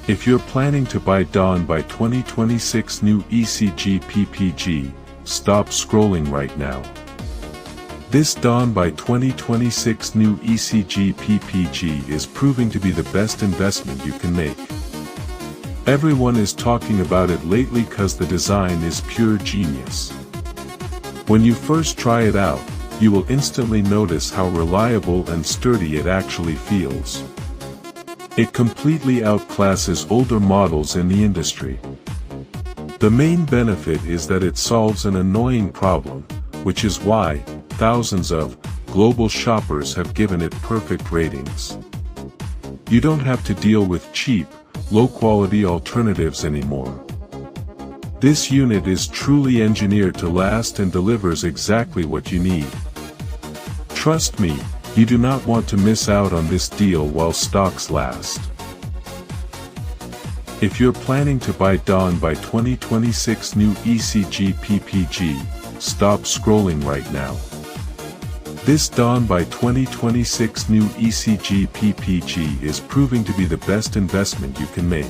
If you're planning to buy Dawn by 2026New ECG+PPG, stop scrolling right now. This Dawn by 2026New ECG+PPG is proving to be the best investment you can make. Everyone is talking about it lately cause the design is pure genius. When you first try it out, you will instantly notice how reliable and sturdy it actually feels. It completely outclasses older models in the industry. The main benefit is that it solves an annoying problem, which is why thousands of global shoppers have given it perfect ratings. You don't have to deal with cheap, low-quality alternatives anymore. This unit is truly engineered to last and delivers exactly what you need. Trust me, you do not want to miss out on this deal while stocks last. If you're planning to buy Dawn by 2026New ECG+PPG, stop scrolling right now. This Dawn by 2026New ECG+PPG is proving to be the best investment you can make.